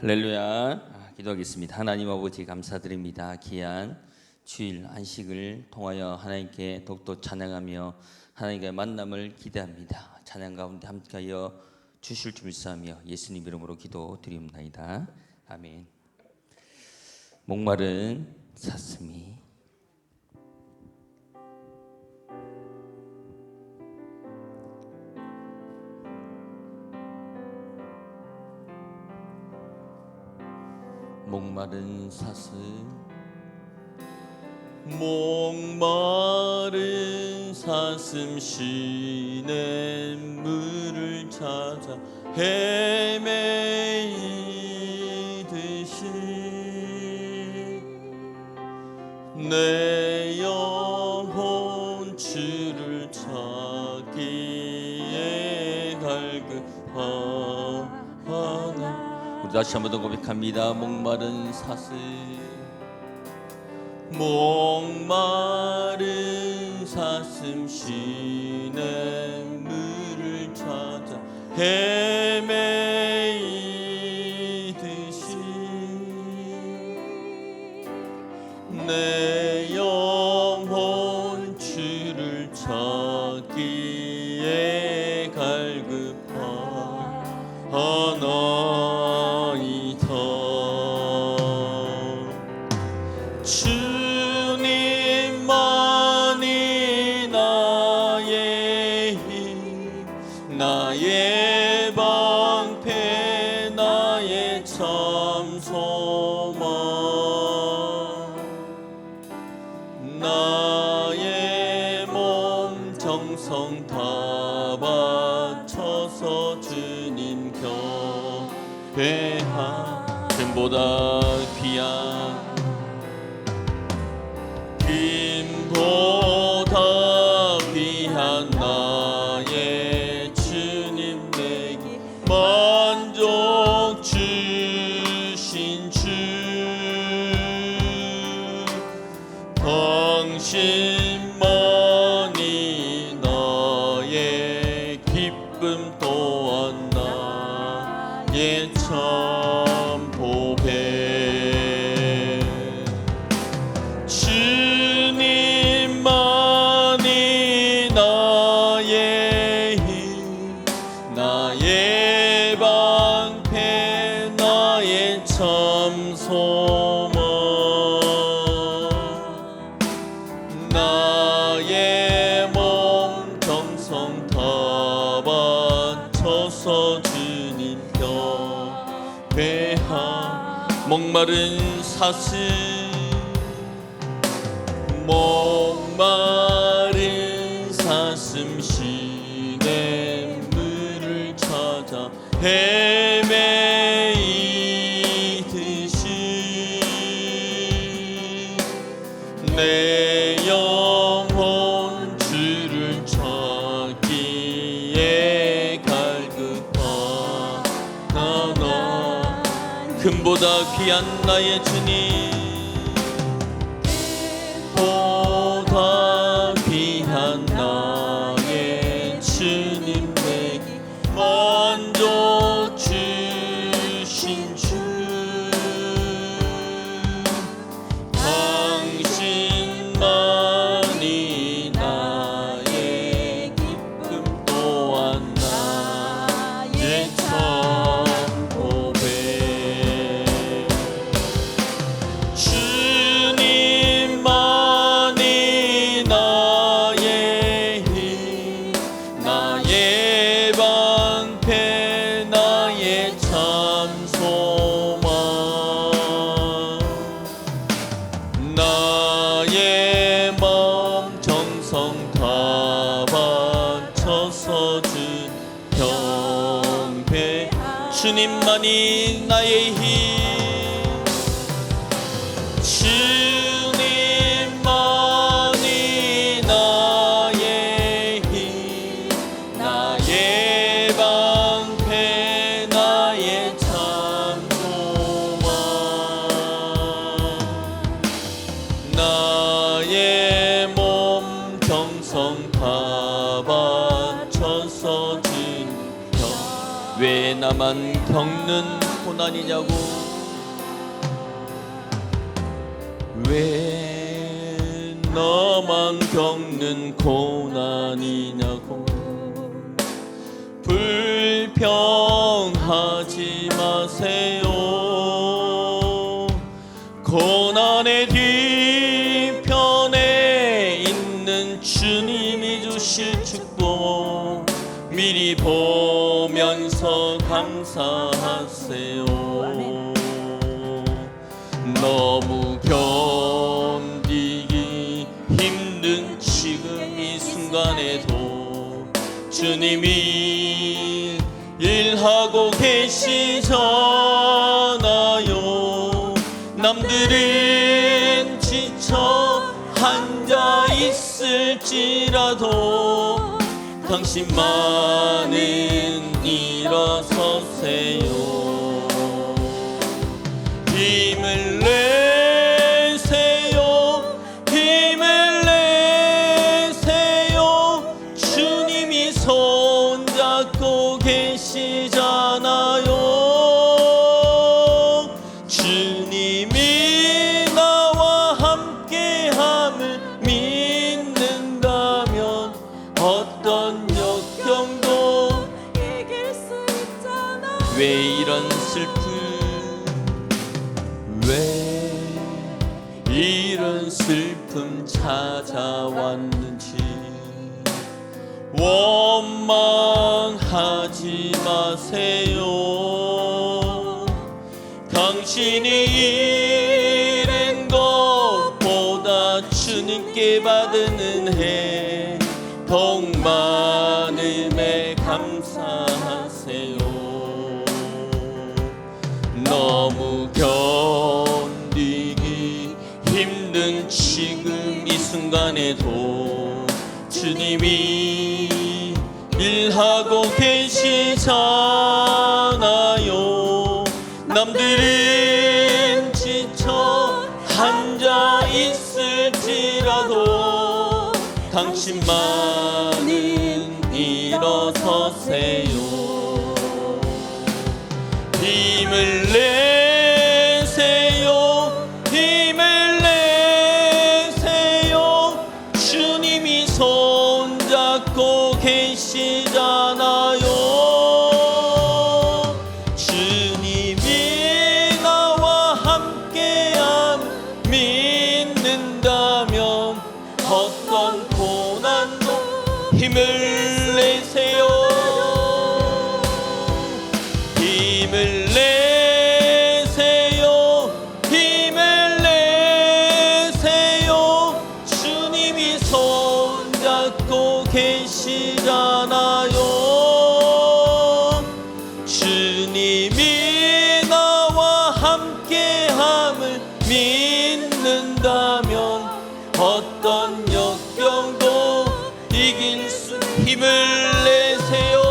할렐루야. 기도하겠습니다. 하나님 아버지 감사드립니다. 귀한 주일 안식을 통하여 하나님께 더욱더 찬양하며 하나님과의 만남을 기대합니다. 찬양 가운데 함께하여 주실 줄 믿사오며 예수님 이름으로 기도드리옵나이다. 아멘. 목마른 사슴이 목마른 사슴 시냇 물을 찾아 헤매이듯이 내 영혼 주를 찾기에 갈급하나. 우리 다시 한번 더 고백합니다. 목마른 사슴 시냇 물을 찾아 헤매이듯이 내 영혼 주를 찾기에 갈급하나. 주님만이 나의 힘, 나의 방패, 나의 참 소망, 나의 몸 정성 다 바쳐서 주님 경배하. 금보다 귀한 나의 주님 내게 만족 주신 주, 당신만이 나의 기쁨 또한 나의 참 보배. 주님만이 나의 힘, 나의 방패, 나의 참 소망, 나의 몸 정성 다 바쳐서 주님 경배하. 목마른 사슴 시냇 물을 찾아 헤매이듯이 내 영혼 주를 찾기에 갈급하나. 금보다 귀한 나의 주님, 보다 귀한 나의 주님 내게 만족 주신 주, 당신만이 나의 기쁨 또한 나의 참 보배. 주님만이 나의 힘, 나의 방패, 나의 참 소망, 나의 마음 정성 다 바쳐서 준 경배. 주님만이 나의 힘, 주님만이 나의 힘, 나의 방패, 나의 참 소망, 나의 몸 정성 다 바쳐서 준 경. 왜 나만 겪는 고난이냐고, 왜 너만 겪는 고난이냐고. 불평하지 마세요. 고난의 뒤편에 있는 주님이 주실 축복 미리 보면서 감사하세요. 너무 견디기 힘든 지금 이 순간에도 주님이 일하고 계시잖아요. 남들은 지쳐 앉아 있을지라도 당신만은 일어서세요. 힘을 내세요. 힘을 내세요. 주님이 손잡고 계시잖아요. 주님이 나와 함께함을 믿는다면 어떤 역경도 이길 수 있잖아. 왜 이런 슬픔 찾아왔는지 원망하지 마세요. 당신이 잃은 것보다 주님께 받은 은혜 더욱 많음에 감사하세요. 너무 견디기 힘든 지금 이 순간에도 주님이 일하고 계시잖아요. 남들은 지쳐 앉아 있을지라도 당신만은 일어서세요. 힘을 내세요. 힘을 내세요. 주님이 손잡고 계시잖아요. 주님이 나와 함께함 믿는다면 어떤 고난도 힘을 내세요. 힘을 내세요. 힘을 내세요. 주님이 손잡고 계시잖아요. 주님이 나와 함께함을 믿는다면 어떤 역경도 이길 수. 힘을 내세요.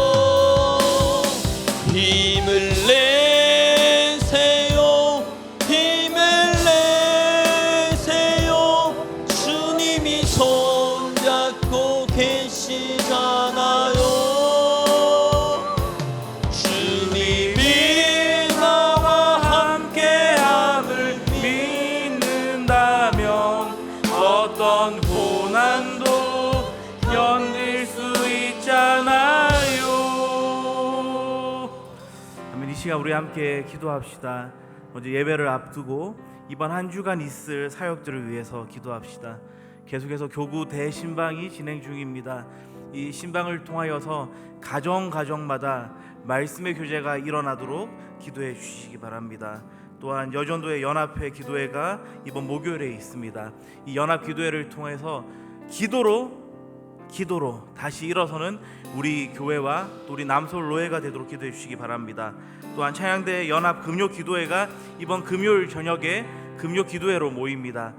힘을 내세요. 힘을 내세요. 주님이 손잡고 계시잖아요. 주님이 나와 함께함을 믿는다면 어떤 고난도 견딜 수 있잖아요. 이 시간 우리 함께 기도합시다. 먼저 예배를 앞두고 이번 한 주간 있을 사역들을 위해서 기도합시다. 계속해서 교구 대신방이 진행 중입니다. 이 신방을 통하여서 가정마다 말씀의 교제가 일어나도록 기도해 주시기 바랍니다. 또한 여전도의 연합회 기도회가 이번 목요일에 있습니다. 이 연합 기도회를 통해서 기도로 다시 일어서는 우리 교회와 또 우리 남서울 노예가 되도록 기도해 주시기 바랍니다. 또한 찬양대 연합 금요 기도회가 이번 금요일 저녁에 금요 기도회로 모입니다.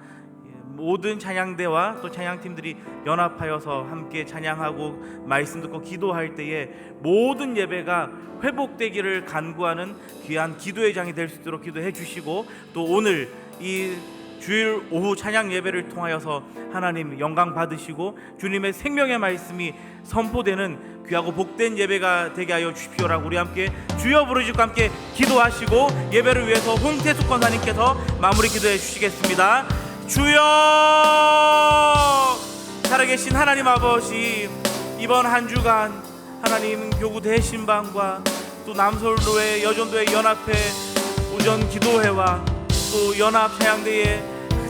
모든 찬양대와 또 찬양팀들이 연합하여서 함께 찬양하고 말씀 듣고 기도할 때에 모든 예배가 회복되기를 간구하는 귀한 기도의 장이 될 수 있도록 기도해 주시고, 또 오늘 이 주일 오후 찬양 예배를 통하여서 하나님 영광 받으시고 주님의 생명의 말씀이 선포되는 귀하고 복된 예배가 되게 하여 주십시오라고 우리 함께 주여 부르짖고 함께 기도하시고 예배를 위해서 홍태숙 권사님께서 마무리 기도해 주시겠습니다. 주여, 살아계신 하나님 아버지, 이번 한 주간 하나님 교구 대신방과 또 남서울로의 여전도의 연합회 오전 기도회와 또 연합 사양대의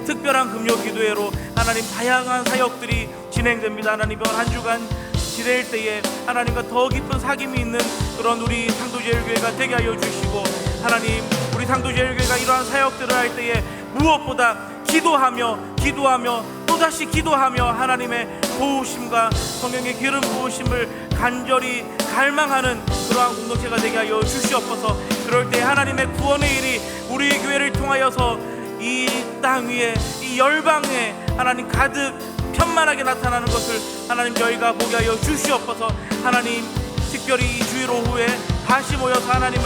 특별한 금요 기도회로 하나님 다양한 사역들이 진행됩니다. 하나님 이번 한 주간 지낼 때에 하나님과 더 깊은 사귐이 있는 그런 우리 상도제일교회가 되게 하여 주시고, 하나님 우리 상도제일교회가 이러한 사역들을 할 때에 무엇보다 기도하며 또다시 기도하며 하나님의 도우심과 성령의 기름 부으심을 간절히 갈망하는 그러한 공동체가 되게 하여 주시옵소서. 그럴 때 하나님의 구원의 일이 우리 교회를 통하여서 이 땅 위에 이 열방에 하나님 가득 편만하게 나타나는 것을 하나님 저희가 보게 하여 주시옵소서. 하나님 특별히 이 주일 오후에 다시 모여서 하나님을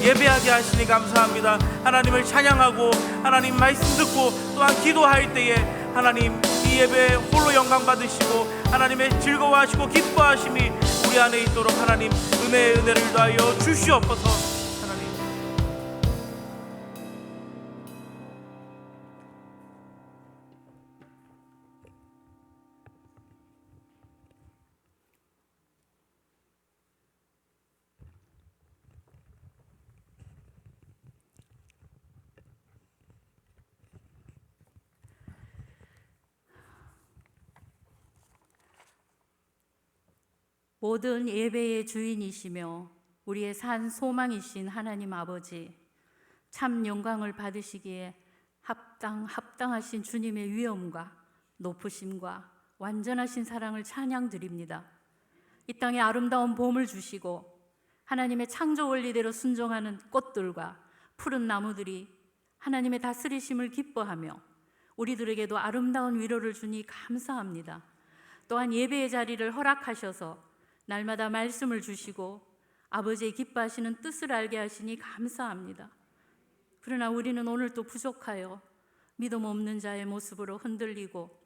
예배하게 하시니 감사합니다. 하나님을 찬양하고 하나님 말씀 듣고 또한 기도할 때에 하나님 이 예배에 홀로 영광 받으시고 하나님의 즐거워하시고 기뻐하심이 우리 안에 있도록 하나님 은혜를 더하여 주시옵소서. 모든 예배의 주인이시며 우리의 산 소망이신 하나님 아버지, 참 영광을 받으시기에 합당하신 주님의 위엄과 높으심과 완전하신 사랑을 찬양드립니다. 이 땅에 아름다운 봄을 주시고 하나님의 창조 원리대로 순종하는 꽃들과 푸른 나무들이 하나님의 다스리심을 기뻐하며 우리들에게도 아름다운 위로를 주니 감사합니다. 또한 예배의 자리를 허락하셔서 날마다 말씀을 주시고 아버지의 기뻐하시는 뜻을 알게 하시니 감사합니다. 그러나 우리는 오늘 또 부족하여 믿음 없는 자의 모습으로 흔들리고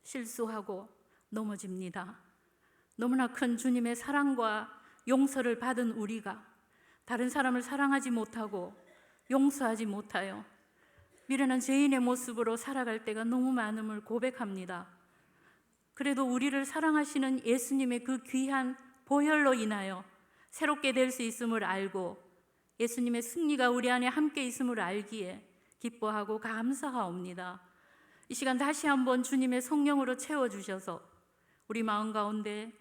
실수하고 넘어집니다. 너무나 큰 주님의 사랑과 용서를 받은 우리가 다른 사람을 사랑하지 못하고 용서하지 못하여 미련한 죄인의 모습으로 살아갈 때가 너무 많음을 고백합니다. 그래도 우리를 사랑하시는 예수님의 그 귀한 보혈로 인하여 새롭게 될 수 있음을 알고 예수님의 승리가 우리 안에 함께 있음을 알기에 기뻐하고 감사하옵니다. 이 시간 다시 한번 주님의 성령으로 채워주셔서 우리 마음 가운데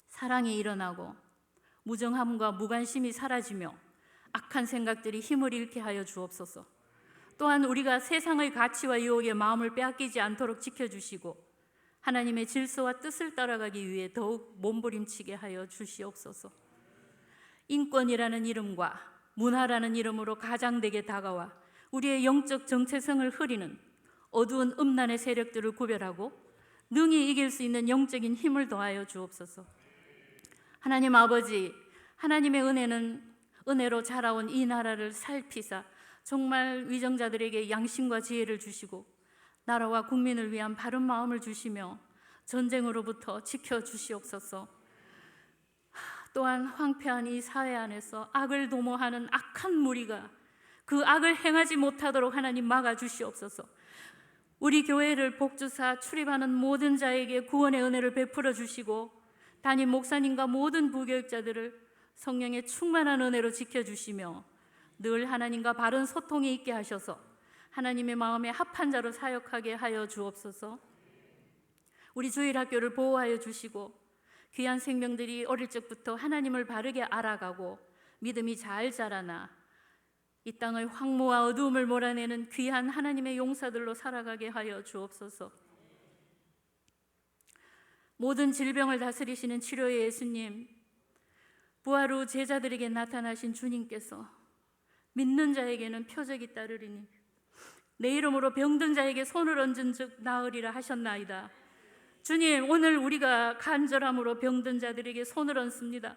사랑이 일어나고 무정함과 무관심이 사라지며 악한 생각들이 힘을 잃게 하여 주옵소서. 또한 우리가 세상의 가치와 유혹에 마음을 빼앗기지 않도록 지켜주시고 하나님의 질서와 뜻을 따라가기 위해 더욱 몸부림치게 하여 주시옵소서. 인권이라는 이름과 문화라는 이름으로 가장되게 다가와 우리의 영적 정체성을 흐리는 어두운 음란의 세력들을 구별하고 능히 이길 수 있는 영적인 힘을 더하여 주옵소서. 하나님 아버지, 하나님의 은혜로 자라온 이 나라를 살피사 정말 위정자들에게 양심과 지혜를 주시고 나라와 국민을 위한 바른 마음을 주시며 전쟁으로부터 지켜주시옵소서. 또한 황폐한 이 사회 안에서 악을 도모하는 악한 무리가 그 악을 행하지 못하도록 하나님 막아주시옵소서. 우리 교회를 복주사 출입하는 모든 자에게 구원의 은혜를 베풀어 주시고 담임 목사님과 모든 부교육자들을 성령의 충만한 은혜로 지켜주시며 늘 하나님과 바른 소통이 있게 하셔서 하나님의 마음에 합한 자로 사역하게 하여 주옵소서. 우리 주일학교를 보호하여 주시고 귀한 생명들이 어릴 적부터 하나님을 바르게 알아가고 믿음이 잘 자라나 이 땅의 황무와 어두움을 몰아내는 귀한 하나님의 용사들로 살아가게 하여 주옵소서. 모든 질병을 다스리시는 치료의 예수님, 부활 후 제자들에게 나타나신 주님께서 믿는 자에게는 표적이 따르리니 내 이름으로 병든 자에게 손을 얹은 즉 나으리라 하셨나이다. 주님, 오늘 우리가 간절함으로 병든 자들에게 손을 얹습니다.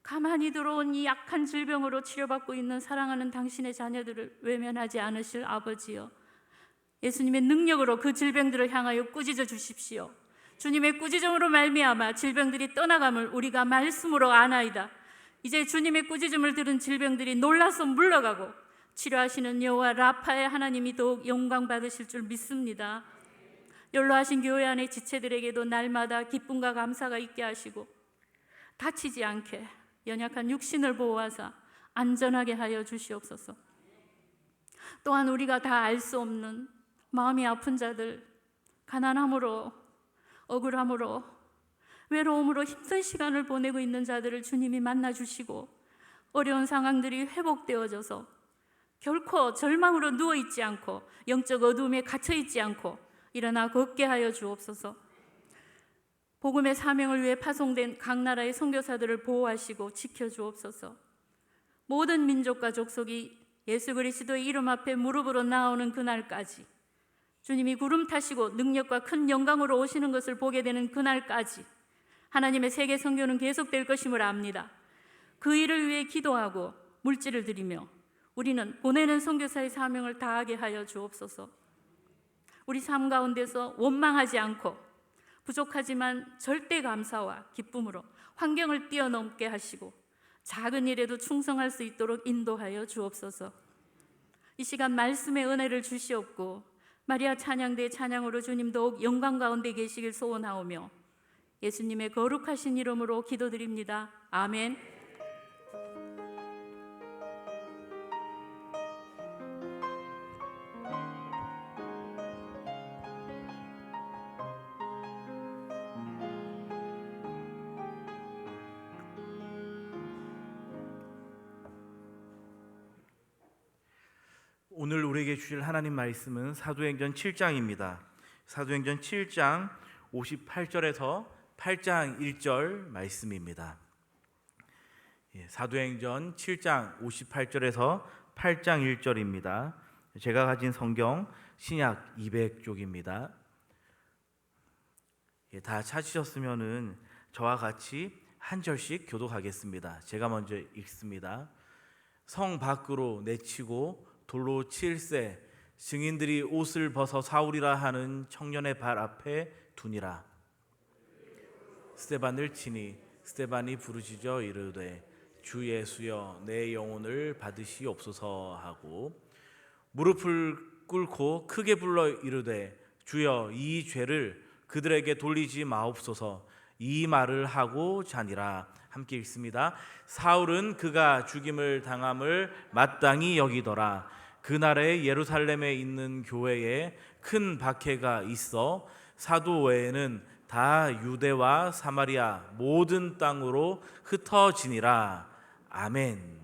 가만히 들어온 이 약한 질병으로 치료받고 있는 사랑하는 당신의 자녀들을 외면하지 않으실 아버지여, 예수님의 능력으로 그 질병들을 향하여 꾸짖어 주십시오. 주님의 꾸짖음으로 말미암아 질병들이 떠나감을 우리가 말씀으로 아나이다. 이제 주님의 꾸짖음을 들은 질병들이 놀라서 물러가고 치료하시는 여호와 라파의 하나님이 더욱 영광 받으실 줄 믿습니다. 연로하신 교회 안의 지체들에게도 날마다 기쁨과 감사가 있게 하시고 다치지 않게 연약한 육신을 보호하사 안전하게 하여 주시옵소서. 또한 우리가 다 알 수 없는 마음이 아픈 자들, 가난함으로, 억울함으로, 외로움으로 힘든 시간을 보내고 있는 자들을 주님이 만나주시고 어려운 상황들이 회복되어져서 결코 절망으로 누워있지 않고 영적 어두움에 갇혀있지 않고 일어나 걷게 하여 주옵소서. 복음의 사명을 위해 파송된 각 나라의 선교사들을 보호하시고 지켜주옵소서. 모든 민족과 족속이 예수 그리스도의 이름 앞에 무릎으로 나오는 그날까지, 주님이 구름 타시고 능력과 큰 영광으로 오시는 것을 보게 되는 그날까지 하나님의 세계 선교는 계속될 것임을 압니다. 그 일을 위해 기도하고 물질을 드리며 우리는 보내는 선교사의 사명을 다하게 하여 주옵소서. 우리 삶 가운데서 원망하지 않고 부족하지만 절대 감사와 기쁨으로 환경을 뛰어넘게 하시고 작은 일에도 충성할 수 있도록 인도하여 주옵소서. 이 시간 말씀의 은혜를 주시옵고 마리아 찬양대의 찬양으로 주님 더욱 영광 가운데 계시길 소원하오며 예수님의 거룩하신 이름으로 기도드립니다. 아멘. 오늘 우리에게 주실 하나님 말씀은 사도행전 7장입니다. 사도행전 7장 58절에서 8장 1절 말씀입니다. 사도행전 7장 58절에서 8장 1절입니다. 제가 가진 성경 신약 200쪽입니다. 다 찾으셨으면은 저와 같이 한 절씩 교독하겠습니다. 제가 먼저 읽습니다. 성 밖으로 내치고 돌로 칠세, 증인들이 옷을 벗어 사울이라 하는 청년의 발 앞에 두니라. 스데반을 치니 스데반이 부르짖어 이르되 주 예수여 내 영혼을 받으시옵소서 하고 무릎을 꿇고 크게 불러 이르되 주여 이 죄를 그들에게 돌리지 마옵소서. 이 말을 하고 자니라. 함께 읽습니다. 사울은 그가 죽임을 당함을 마땅히 여기더라. 그날에 예루살렘에 있는 교회에 큰 박해가 있어 사도 외에는 다 유대와 사마리아 모든 땅으로 흩어지니라. 아멘.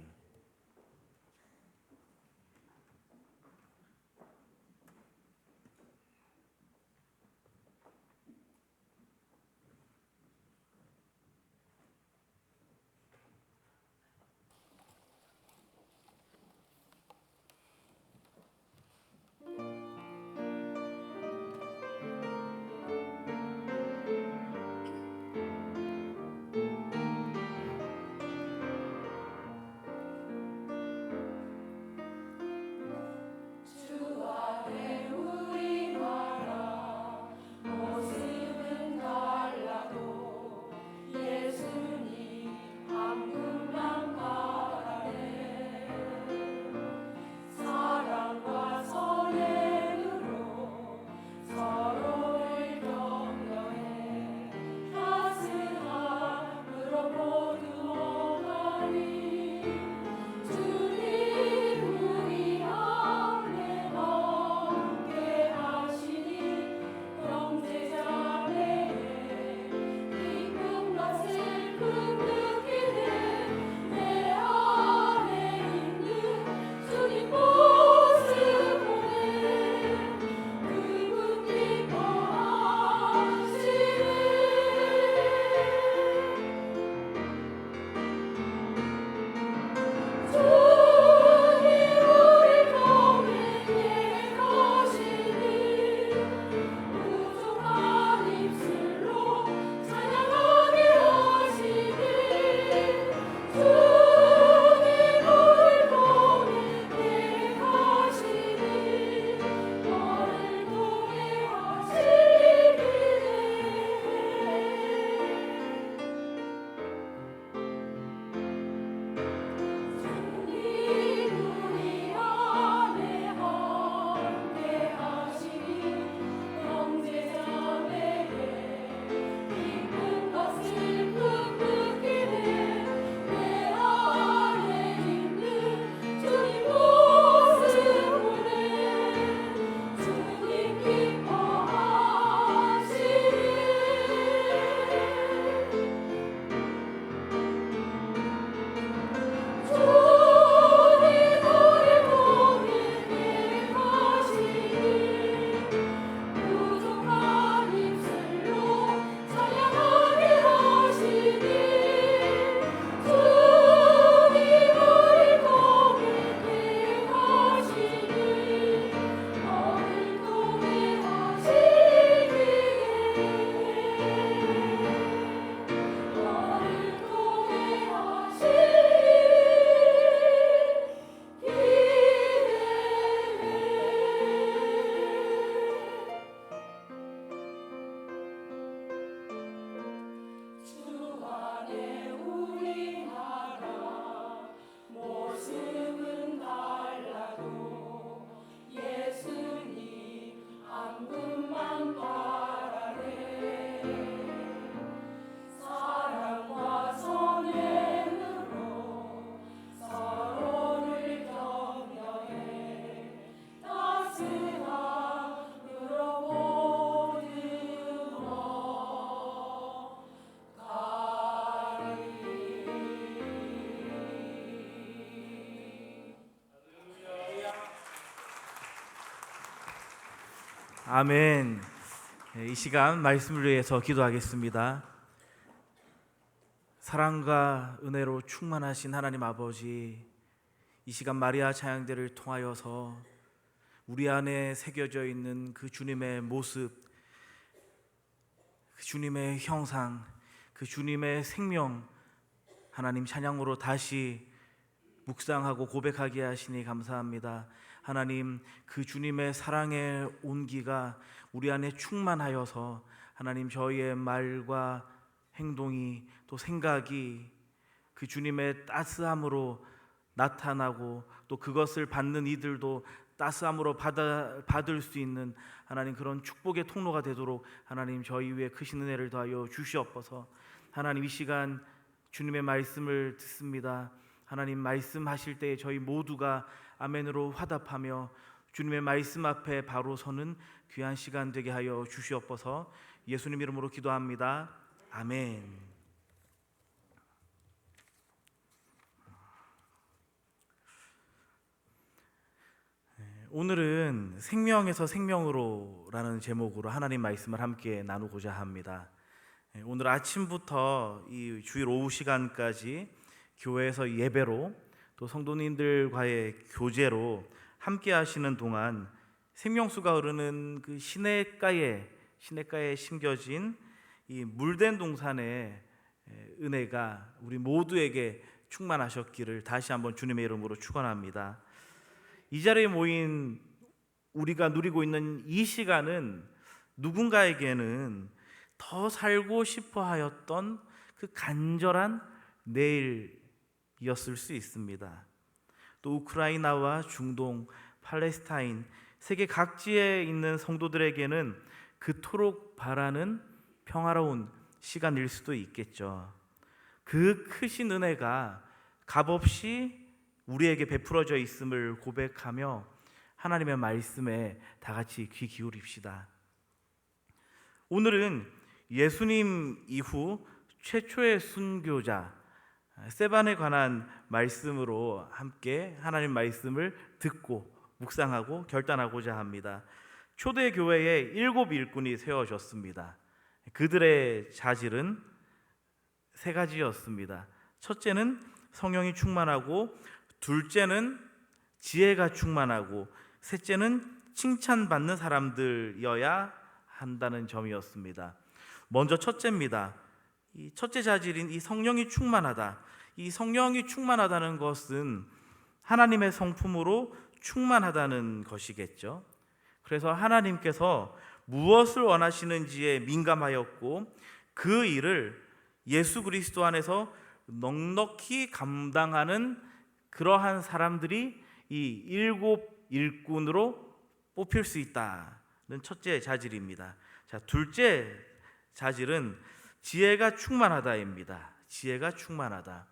아멘. 이 시간 말씀을 위해서 기도하겠습니다. 사랑과 은혜로 충만하신 하나님 아버지, 이 시간 마리아 찬양대를 통하여서 우리 안에 새겨져 있는 그 주님의 모습, 그 주님의 형상, 그 주님의 생명, 하나님 찬양으로 다시 묵상하고 고백하게 하시니 감사합니다. 하나님, 그 주님의 사랑의 온기가 우리 안에 충만하여서 하나님, 저희의 말과 행동이 또 생각이 그 주님의 따스함으로 나타나고 또 그것을 받는 이들도 따스함으로 받을 수 있는 하나님, 그런 축복의 통로가 되도록 하나님, 저희 위에 크신 은혜를 더하여 주시옵소서. 하나님, 이 시간 주님의 말씀을 듣습니다. 하나님, 말씀하실 때 저희 모두가 아멘으로 화답하며 주님의 말씀 앞에 바로 서는 귀한 시간 되게 하여 주시옵소서. 예수님 이름으로 기도합니다. 아멘. 오늘은 생명에서 생명으로라는 제목으로 하나님 말씀을 함께 나누고자 합니다. 오늘 아침부터 이 주일 오후 시간까지 교회에서 예배로 또 성도님들과의 교제로 함께 하시는 동안 생명수가 흐르는 그 시냇가에 심겨진 이 물된 동산의 은혜가 우리 모두에게 충만하셨기를 다시 한번 주님의 이름으로 축원합니다. 이 자리에 모인 우리가 누리고 있는 이 시간은 누군가에게는 더 살고 싶어 하였던 그 간절한 내일이었을 수 있습니다. 또 우크라이나와 중동, 팔레스타인, 세계 각지에 있는 성도들에게는 그토록 바라는 평화로운 시간일 수도 있겠죠. 그 크신 은혜가 값없이 우리에게 베풀어져 있음을 고백하며 하나님의 말씀에 다 같이 귀 기울입시다. 오늘은 예수님 이후 최초의 순교자 스데반에 관한 말씀으로 함께 하나님 말씀을 듣고 묵상하고 결단하고자 합니다. 초대 교회에 7 일꾼이 세워졌습니다. 그들의 자질은 3가지였습니다. 첫째는 성령이 충만하고, 둘째는 지혜가 충만하고, 셋째는 칭찬받는 사람들이어야 한다는 점이었습니다. 먼저 첫째입니다. 이 첫째 자질인 이 성령이 충만하다. 이 성령이 충만하다는 것은 하나님의 성품으로 충만하다는 것이겠죠. 그래서 하나님께서 무엇을 원하시는지에 민감하였고 그 일을 예수 그리스도 안에서 넉넉히 감당하는 그러한 사람들이 이 7 일꾼으로 뽑힐 수 있다는 첫째 자질입니다. 자, 둘째 자질은 지혜가 충만하다입니다. 지혜가 충만하다.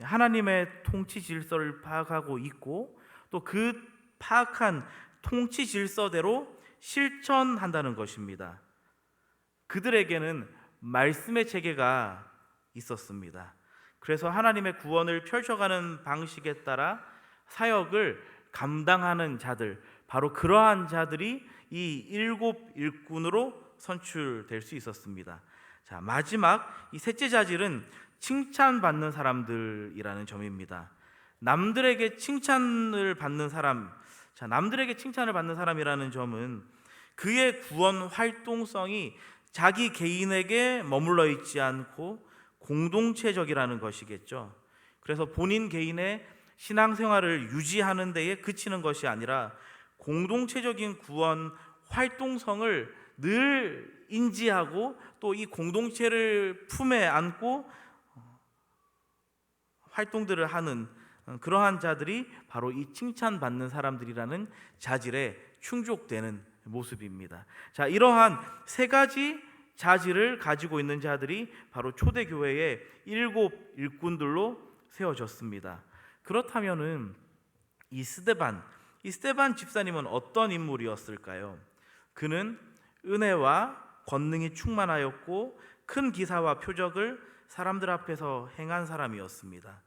하나님의 통치 질서를 파악하고 있고 또 그 파악한 통치 질서대로 실천한다는 것입니다. 그들에게는 말씀의 체계가 있었습니다. 그래서 하나님의 구원을 펼쳐가는 방식에 따라 사역을 감당하는 자들, 바로 그러한 자들이 이 7 일꾼으로 선출될 수 있었습니다. 자, 마지막 이 셋째 자질은 칭찬받는 사람들이라는 점입니다. 남들에게 칭찬을 받는 사람, 자, 남들에게 칭찬을 받는 사람이라는 점은 그의 구원 활동성이 자기 개인에게 머물러 있지 않고 공동체적이라는 것이겠죠. 그래서 본인 개인의 신앙생활을 유지하는 데에 그치는 것이 아니라 공동체적인 구원 활동성을 늘 인지하고 또 이 공동체를 품에 안고 활동들을 하는 그러한 자들이 바로 이 칭찬받는 사람들이라는 자질에 충족되는 모습입니다. 자, 이러한 3가지 자질을 가지고 있는 자들이 바로 초대교회의 7 일꾼들로 세워졌습니다. 그렇다면은 이 스데반 집사님은 어떤 인물이었을까요? 그는 은혜와 권능이 충만하였고 큰 기사와 표적을 사람들 앞에서 행한 사람이었습니다.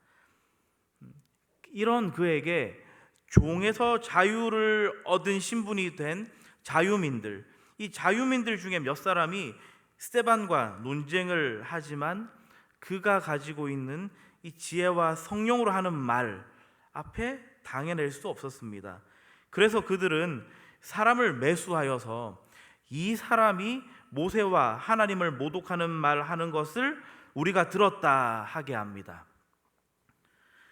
이런 그에게 종에서 자유를 얻은 신분이 된 자유민들, 이 자유민들 중에 몇 사람이 스데반과 논쟁을 하지만 그가 가지고 있는 이 지혜와 성령으로 하는 말 앞에 당해낼 수 없었습니다. 그래서 그들은 사람을 매수하여서 이 사람이 모세와 하나님을 모독하는 말 하는 것을 우리가 들었다 하게 합니다.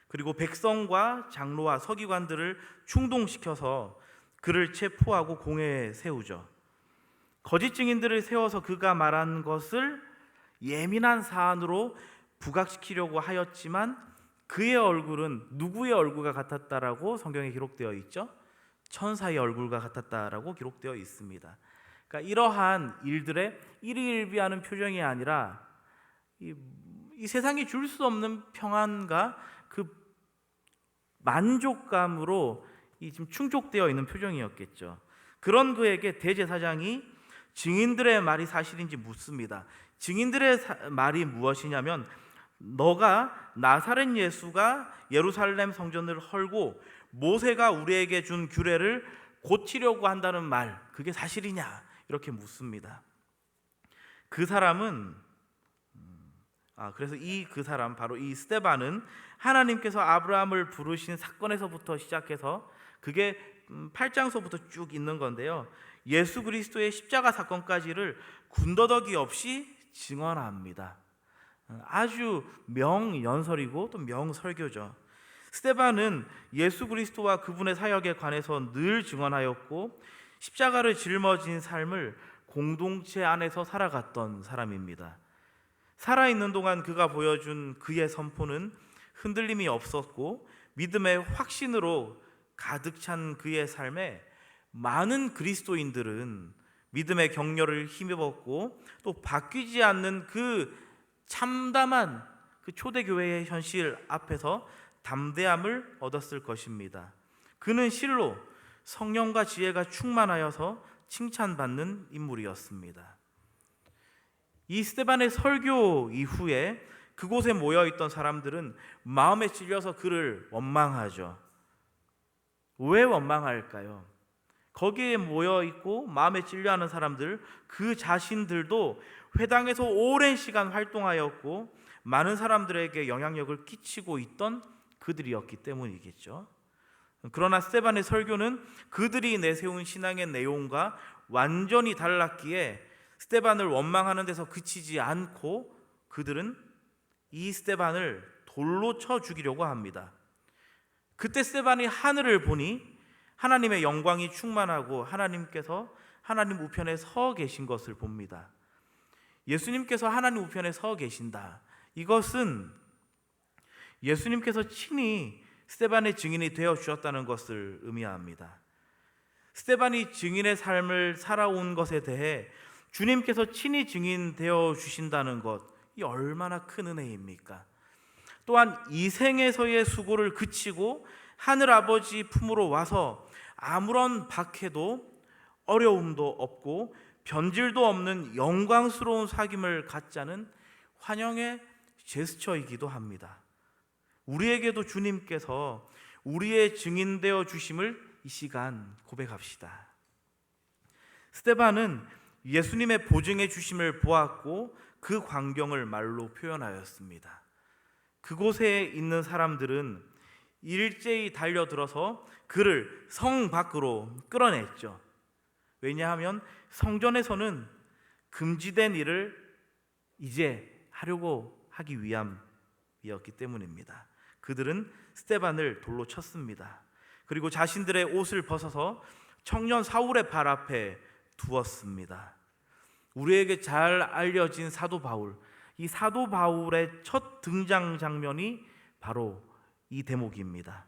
그리고 백성과 장로와 서기관들을 충동시켜서 그를 체포하고 공회에 세우죠. 거짓 증인들을 세워서 그가 말한 것을 예민한 사안으로 부각시키려고 하였지만 그의 얼굴은 누구의 얼굴과 같았다라고 성경에 기록되어 있죠? 천사의 얼굴과 같았다라고 기록되어 있습니다. 그러니까 이러한 일들의 일희일비하는 표정이 아니라 이 세상이 줄 수 없는 평안과 그 만족감으로 지금 충족되어 있는 표정이었겠죠. 그런 그에게 대제사장이 증인들의 말이 사실인지 묻습니다. 증인들의 말이 무엇이냐면 너가 나사렛 예수가 예루살렘 성전을 헐고 모세가 우리에게 준 규례를 고치려고 한다는 말, 그게 사실이냐? 이렇게 묻습니다. 그 사람은 그래서 그 사람 바로 이 스데반은 하나님께서 아브라함을 부르신 사건에서부터 시작해서 그게 8장서부터 쭉 있는 건데요. 예수 그리스도의 십자가 사건까지를 군더더기 없이 증언합니다. 아주 명연설이고 또 명설교죠. 스데반은 예수 그리스도와 그분의 사역에 관해서 늘 증언하였고 십자가를 짊어진 삶을 공동체 안에서 살아갔던 사람입니다. 살아있는 동안 그가 보여준 그의 선포는 흔들림이 없었고 믿음의 확신으로 가득 찬 그의 삶에 많은 그리스도인들은 믿음의 격려를 힘입었고 또 바뀌지 않는 그 참담한 그 초대교회의 현실 앞에서 담대함을 얻었을 것입니다. 그는 실로 성령과 지혜가 충만하여서 칭찬받는 인물이었습니다. 이 스데반의 설교 이후에 그곳에 모여있던 사람들은 마음에 찔려서 그를 원망하죠. 왜 원망할까요? 거기에 모여있고 마음에 찔려하는 사람들, 그 자신들도 회당에서 오랜 시간 활동하였고 많은 사람들에게 영향력을 끼치고 있던 그들이었기 때문이겠죠. 그러나 스데반의 설교는 그들이 내세운 신앙의 내용과 완전히 달랐기에 스데반을 원망하는 데서 그치지 않고 그들은 이 스데반을 돌로 쳐 죽이려고 합니다. 그때 스데반이 하늘을 보니 하나님의 영광이 충만하고 하나님께서 하나님 우편에 서 계신 것을 봅니다. 예수님께서 하나님 우편에 서 계신다. 이것은 예수님께서 친히 스데반의 증인이 되어 주셨다는 것을 의미합니다. 스데반이 증인의 삶을 살아온 것에 대해 주님께서 친히 증인되어 주신다는 것, 이 얼마나 큰 은혜입니까? 또한 이 생에서의 수고를 그치고 하늘 아버지 품으로 와서 아무런 박해도 어려움도 없고 변질도 없는 영광스러운 사귐을 갖자는 환영의 제스처이기도 합니다. 우리에게도 주님께서 우리의 증인되어 주심을 이 시간 고백합시다. 스데반은 예수님의 보증해 주심을 보았고 그 광경을 말로 표현하였습니다. 그곳에 있는 사람들은 일제히 달려들어서 그를 성 밖으로 끌어냈죠. 왜냐하면 성전에서는 금지된 일을 이제 하려고 하기 위함이었기 때문입니다. 그들은 스데반을 돌로 쳤습니다. 그리고 자신들의 옷을 벗어서 청년 사울의 발 앞에 두었습니다. 우리에게 잘 알려진 사도 바울, 이 사도 바울의 첫 등장 장면이 바로 이 대목입니다.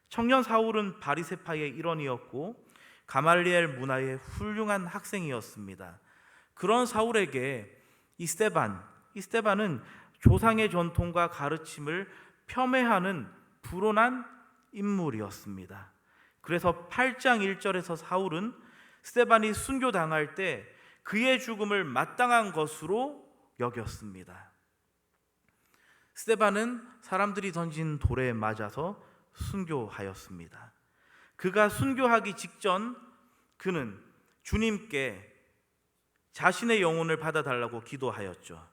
청년 사울은 바리새파의 일원이었고 가말리엘 문화의 훌륭한 학생이었습니다. 그런 사울에게 이 스데반은 조상의 전통과 가르침을 폄훼하는 불온한 인물이었습니다. 그래서 8장 1절에서 사울은 스데반이 순교당할 때 그의 죽음을 마땅한 것으로 여겼습니다. 스데반은 사람들이 던진 돌에 맞아서 순교하였습니다. 그가 순교하기 직전 그는 주님께 자신의 영혼을 받아달라고 기도하였죠.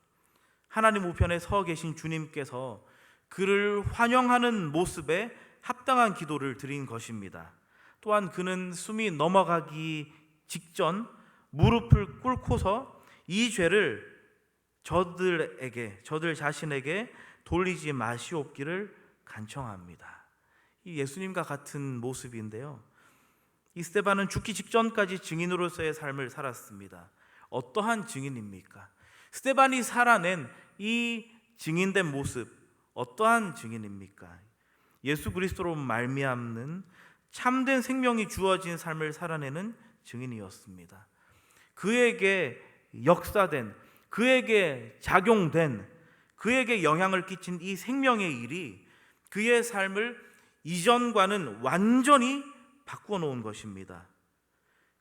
하나님 우편에 서 계신 주님께서 그를 환영하는 모습에 합당한 기도를 드린 것입니다. 또한 그는 숨이 넘어가기 직전 무릎을 꿇고서 이 죄를 저들 자신에게 돌리지 마시옵기를 간청합니다. 이 예수님과 같은 모습인데요. 이 스데반은 죽기 직전까지 증인으로서의 삶을 살았습니다. 어떠한 증인입니까? 스데반이 살아낸 이 증인된 모습, 어떠한 증인입니까? 예수 그리스도로 말미암는 참된 생명이 주어진 삶을 살아내는 증인이었습니다. 그에게 역사된, 그에게 작용된, 그에게 영향을 끼친 이 생명의 일이 그의 삶을 이전과는 완전히 바꾸어 놓은 것입니다.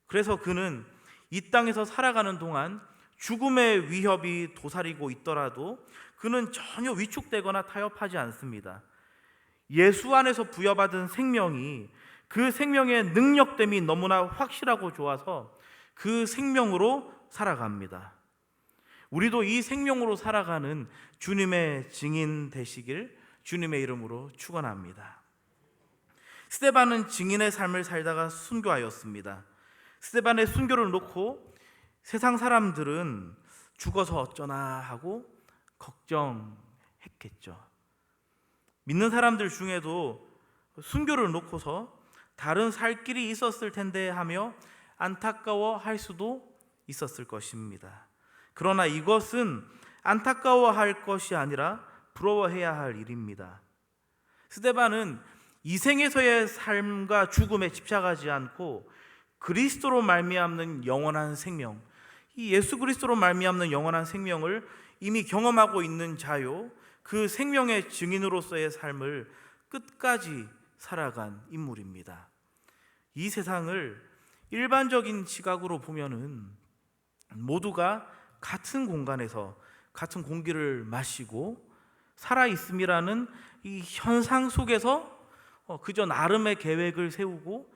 그래서 그는 이 땅에서 살아가는 동안 죽음의 위협이 도사리고 있더라도 그는 전혀 위축되거나 타협하지 않습니다. 예수 안에서 부여받은 생명이, 그 생명의 능력됨이 너무나 확실하고 좋아서 그 생명으로 살아갑니다. 우리도 이 생명으로 살아가는 주님의 증인 되시길 주님의 이름으로 축원합니다. 스데반은 증인의 삶을 살다가 순교하였습니다. 스데반의 순교를 놓고 세상 사람들은 죽어서 어쩌나 하고 걱정했겠죠. 믿는 사람들 중에도 순교를 놓고서 다른 살 길이 있었을 텐데 하며 안타까워할 수도 있었을 것입니다. 그러나 이것은 안타까워할 것이 아니라 부러워해야 할 일입니다. 스데반은 이 생에서의 삶과 죽음에 집착하지 않고 그리스도로 말미암는 영원한 생명, 이 예수 그리스도로 말미암는 영원한 생명을 이미 경험하고 있는 자요, 그 생명의 증인으로서의 삶을 끝까지 살아간 인물입니다. 이 세상을 일반적인 시각으로 보면은 모두가 같은 공간에서 같은 공기를 마시고 살아 있음이라는 이 현상 속에서 그저 나름의 계획을 세우고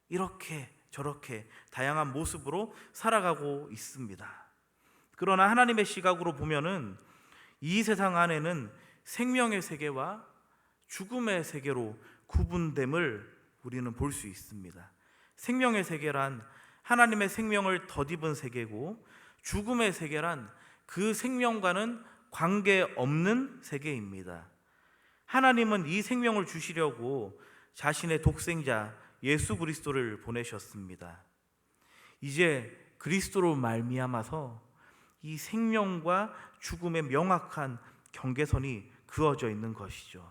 이렇게 저렇게 다양한 모습으로 살아가고 있습니다. 그러나 하나님의 시각으로 보면은 이 세상 안에는 생명의 세계와 죽음의 세계로 구분됨을 우리는 볼 수 있습니다. 생명의 세계란 하나님의 생명을 덧입은 세계고, 죽음의 세계란 그 생명과는 관계없는 세계입니다. 하나님은 이 생명을 주시려고 자신의 독생자 예수 그리스도를 보내셨습니다. 이제 그리스도로 말미암아서 이 생명과 죽음의 명확한 경계선이 그어져 있는 것이죠.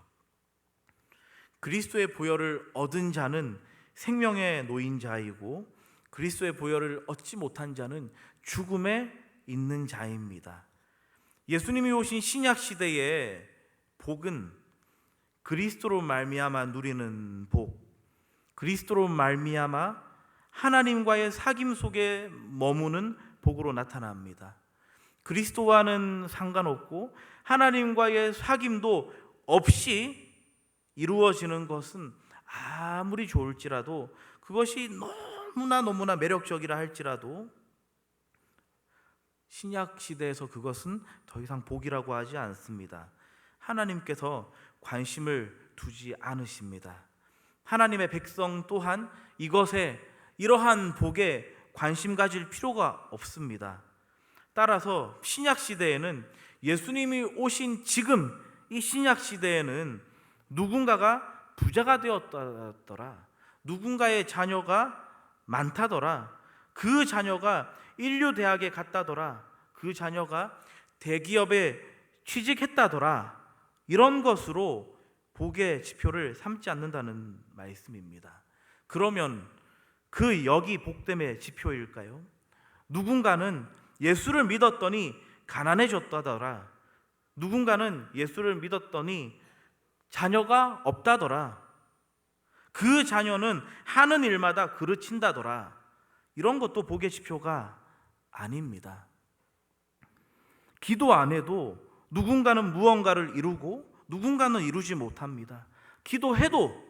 그리스도의 보혈을 얻은 자는 생명에 놓인 자이고, 그리스도의 보혈을 얻지 못한 자는 죽음에 있는 자입니다. 예수님이 오신 신약 시대의 복은 그리스도로 말미암아 누리는 복, 그리스도로 말미암아 하나님과의 사귐 속에 머무는 복으로 나타납니다. 그리스도와는 상관없고 하나님과의 사귐도 없이 이루어지는 것은 아무리 좋을지라도, 그것이 너무나 매력적이라 할지라도 신약 시대에서 그것은 더 이상 복이라고 하지 않습니다. 하나님께서 관심을 두지 않으십니다. 하나님의 백성 또한 이것에, 이러한 복에 관심 가질 필요가 없습니다. 따라서 신약 시대에는, 예수님이 오신 지금 이 신약 시대에는 누군가가 부자가 되었다더라, 누군가의 자녀가 많다더라, 그 자녀가 인류대학에 갔다더라, 그 자녀가 대기업에 취직했다더라, 이런 것으로 복의 지표를 삼지 않는다는 말씀입니다. 그러면 그 역이 복됨의 지표일까요? 누군가는 예수를 믿었더니 가난해졌다더라, 누군가는 예수를 믿었더니 자녀가 없다더라, 그 자녀는 하는 일마다 그르친다더라, 이런 것도 복의 지표가 아닙니다. 기도 안 해도 누군가는 무언가를 이루고 누군가는 이루지 못합니다. 기도해도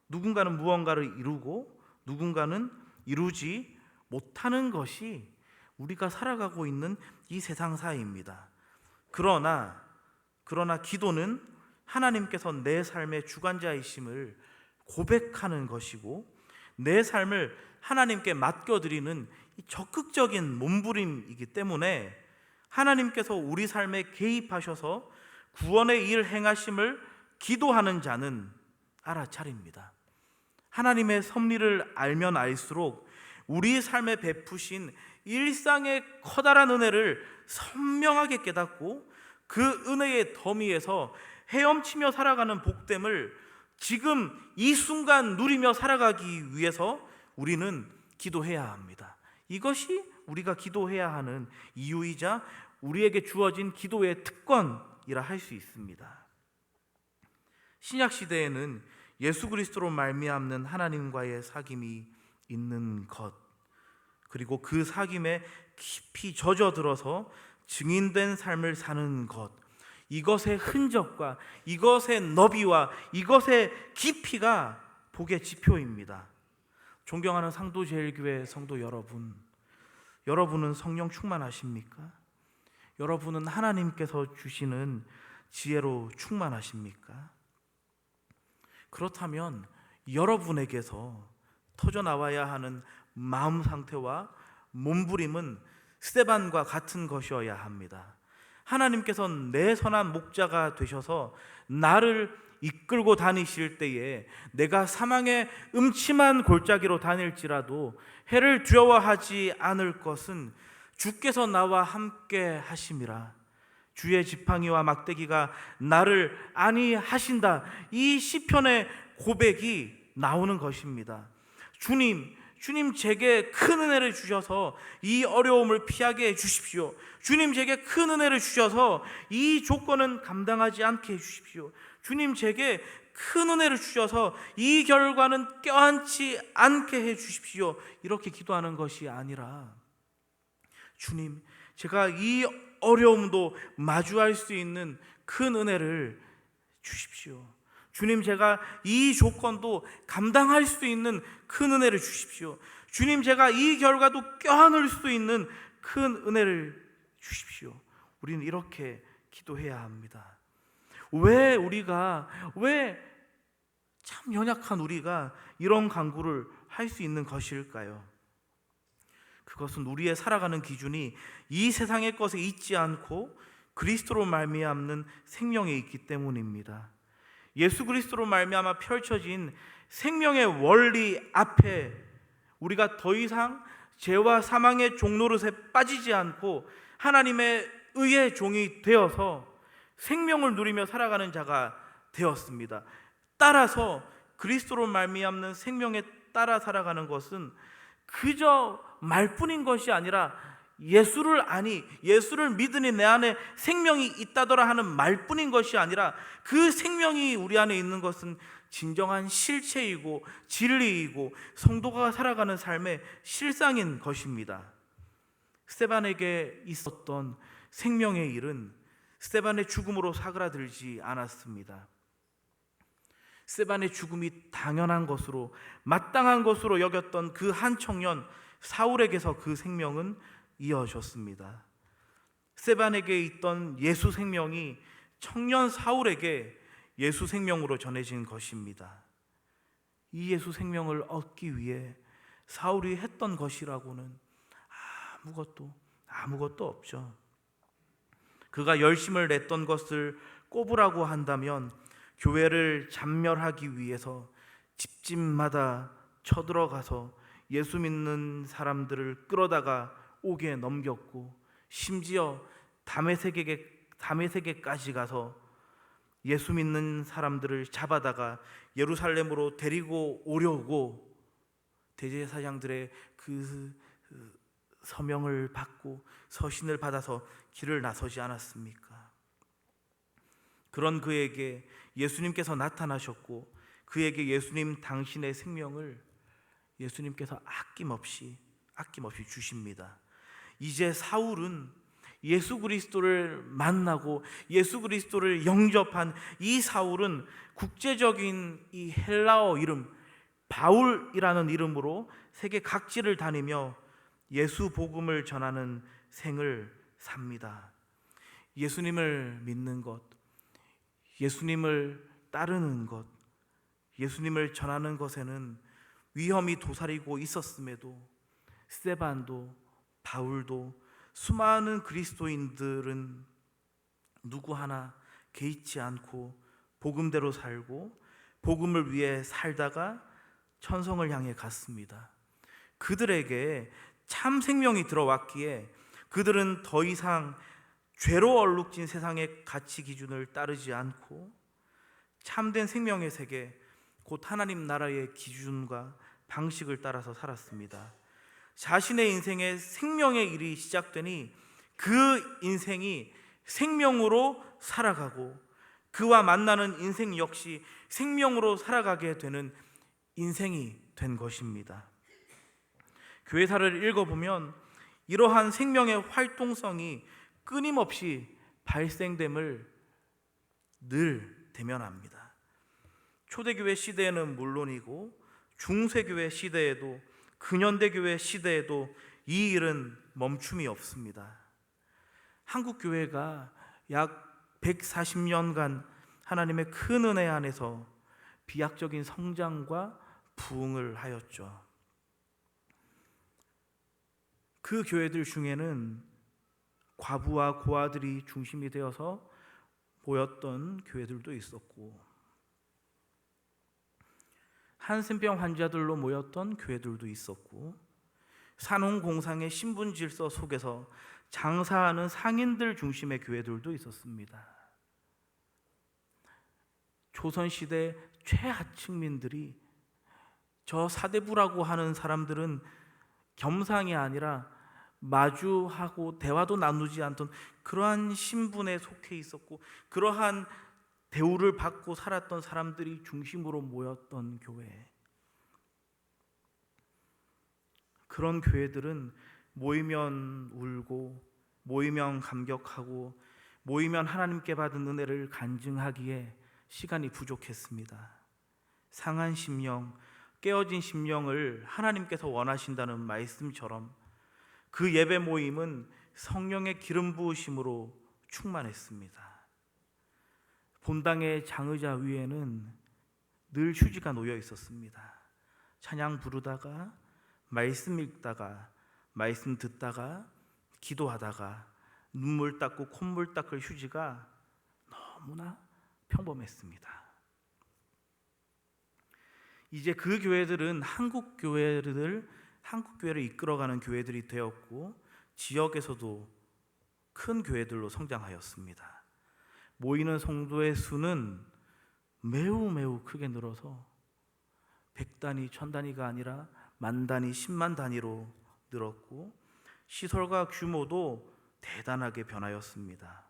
누군가는 무언가를 이루고 누군가는 이루지 못하는 것이 우리가 살아가고 있는 이 세상사입니다. 그러나 기도는 하나님께서 내 삶의 주관자이심을 고백하는 것이고 내 삶을 하나님께 맡겨드리는 적극적인 몸부림이기 때문에 하나님께서 우리 삶에 개입하셔서 구원의 일 행하심을 기도하는 자는 알아차립니다. 하나님의 섭리를 알면 알수록 우리 삶에 베푸신 일상의 커다란 은혜를 선명하게 깨닫고 그 은혜의 더미에서 헤엄치며 살아가는 복됨을 지금 이 순간 누리며 살아가기 위해서 우리는 기도해야 합니다. 이것이 우리가 기도해야 하는 이유이자 우리에게 주어진 기도의 특권이라 할 수 있습니다. 신약 시대에는 예수 그리스도로 말미암는 하나님과의 사귐이 있는 것, 그리고 그 사귐에 깊이 젖어들어서 증인된 삶을 사는 것, 이것의 흔적과 이것의 너비와 이것의 깊이가 복의 지표입니다. 존경하는 상도제일교회 성도 여러분, 여러분은 성령 충만하십니까? 여러분은 하나님께서 주시는 지혜로 충만하십니까? 그렇다면 여러분에게서 터져나와야 하는 마음 상태와 몸부림은 스데반과 같은 것이어야 합니다. 하나님께서 내 선한 목자가 되셔서 나를 이끌고 다니실 때에 내가 사망의 음침한 골짜기로 다닐지라도 해를 두려워하지 않을 것은 주께서 나와 함께 하심이라. 주의 지팡이와 막대기가 나를 안위하신다. 이 시편의 고백이 나오는 것입니다. 주님 제게 큰 은혜를 주셔서 이 어려움을 피하게 해주십시오. 주님 제게 큰 은혜를 주셔서 이 조건은 감당하지 않게 해주십시오. 주님 제게 큰 은혜를 주셔서 이 결과는 껴안지 않게 해주십시오. 이렇게 기도하는 것이 아니라 주님 제가 이 어려움도 마주할 수 있는 큰 은혜를 주십시오. 주님 제가 이 조건도 감당할 수 있는 큰 은혜를 주십시오. 주님 제가 이 결과도 껴안을 수 있는 큰 은혜를 주십시오. 우리는 이렇게 기도해야 합니다. 왜 참 연약한 우리가 이런 간구를 할 수 있는 것일까요? 그것은 우리의 살아가는 기준이 이 세상의 것에 있지 않고 그리스도로 말미암는 생명에 있기 때문입니다. 예수 그리스도로 말미암아 펼쳐진 생명의 원리 앞에 우리가 더 이상 죄와 사망의 종노릇에 빠지지 않고 하나님의 의의 종이 되어서 생명을 누리며 살아가는 자가 되었습니다. 따라서 그리스도로 말미암는 생명에 따라 살아가는 것은 그저 말뿐인 것이 아니라 예수를 믿으니 내 안에 생명이 있다더라 하는 말뿐인 것이 아니라 그 생명이 우리 안에 있는 것은 진정한 실체이고 진리이고 성도가 살아가는 삶의 실상인 것입니다. 스데반에게 있었던 생명의 일은 스데반의 죽음으로 사그라들지 않았습니다. 스데반의 죽음이 당연한 것으로 마땅한 것으로 여겼던 그 한 청년 사울에게서 그 생명은 이어졌습니다. 스데반에게 있던 예수 생명이 청년 사울에게 예수 생명으로 전해진 것입니다. 이 예수 생명을 얻기 위해 사울이 했던 것이라고는 아무것도 없죠. 그가 열심을 냈던 것을 꼽으라고 한다면 교회를 잔멸하기 위해서 집집마다 쳐들어가서 예수 믿는 사람들을 끌어다가 옥에 넘겼고 심지어 다메섹에까지 가서 예수 믿는 사람들을 잡아다가 예루살렘으로 데리고 오려고 대제사장들의 그 서명을 받고 서신을 받아서 길을 나서지 않았습니까? 그런 그에게 예수님께서 나타나셨고 그에게 예수님 당신의 생명을 예수님께서 아낌없이 주십니다. 이제 사울은 예수 그리스도를 만나고 예수 그리스도를 영접한 이 사울은 국제적인 이 헬라어 이름 바울이라는 이름으로 세계 각지를 다니며 예수 복음을 전하는 생을 삽니다. 예수님을 믿는 것, 예수님을 따르는 것, 예수님을 전하는 것에는 위험이 도사리고 있었음에도 스데반도 바울도 수많은 그리스도인들은 누구 하나 개의치 않고 복음대로 살고 복음을 위해 살다가 천성을 향해 갔습니다. 그들에게 참 생명이 들어왔기에 그들은 더 이상 죄로 얼룩진 세상의 가치 기준을 따르지 않고 참된 생명의 세계, 곧 하나님 나라의 기준과 방식을 따라서 살았습니다. 자신의 인생에 생명의 일이 시작되니 그 인생이 생명으로 살아가고 그와 만나는 인생 역시 생명으로 살아가게 되는 인생이 된 것입니다. 교회사를 읽어보면 이러한 생명의 활동성이 끊임없이 발생됨을 늘 대면합니다. 초대교회 시대에는 물론이고 중세교회 시대에도 근현대교회 시대에도 이 일은 멈춤이 없습니다. 한국교회가 약 140년간 하나님의 큰 은혜 안에서 비약적인 성장과 부흥을 하였죠. 그 교회들 중에는 과부와 고아들이 중심이 되어서 모였던 교회들도 있었고 한센병 환자들로 모였던 교회들도 있었고 산홍공상의 신분질서 속에서 장사하는 상인들 중심의 교회들도 있었습니다. 조선시대 최하층민들이 저 사대부라고 하는 사람들은 겸상이 아니라 마주하고 대화도 나누지 않던 그러한 신분에 속해 있었고 그러한 대우를 받고 살았던 사람들이 중심으로 모였던 교회. 그런 교회들은 모이면 울고 모이면 감격하고 모이면 하나님께 받은 은혜를 간증하기에 시간이 부족했습니다. 상한 심령, 깨어진 심령을 하나님께서 원하신다는 말씀처럼 그 예배 모임은 성령의 기름 부으심으로 충만했습니다. 본당의 장의자 위에는 늘 휴지가 놓여 있었습니다. 찬양 부르다가 말씀 읽다가 말씀 듣다가 기도하다가 눈물 닦고 콧물 닦을 휴지가 너무나 평범했습니다. 이제 그 교회들은 한국 교회를 이끌어가는 교회들이 되었고 지역에서도 큰 교회들로 성장하였습니다. 모이는 성도의 수는 매우 크게 늘어서 100단위, 1000단위가 아니라 만단위, 10만 단위로 늘었고 시설과 규모도 대단하게 변하였습니다.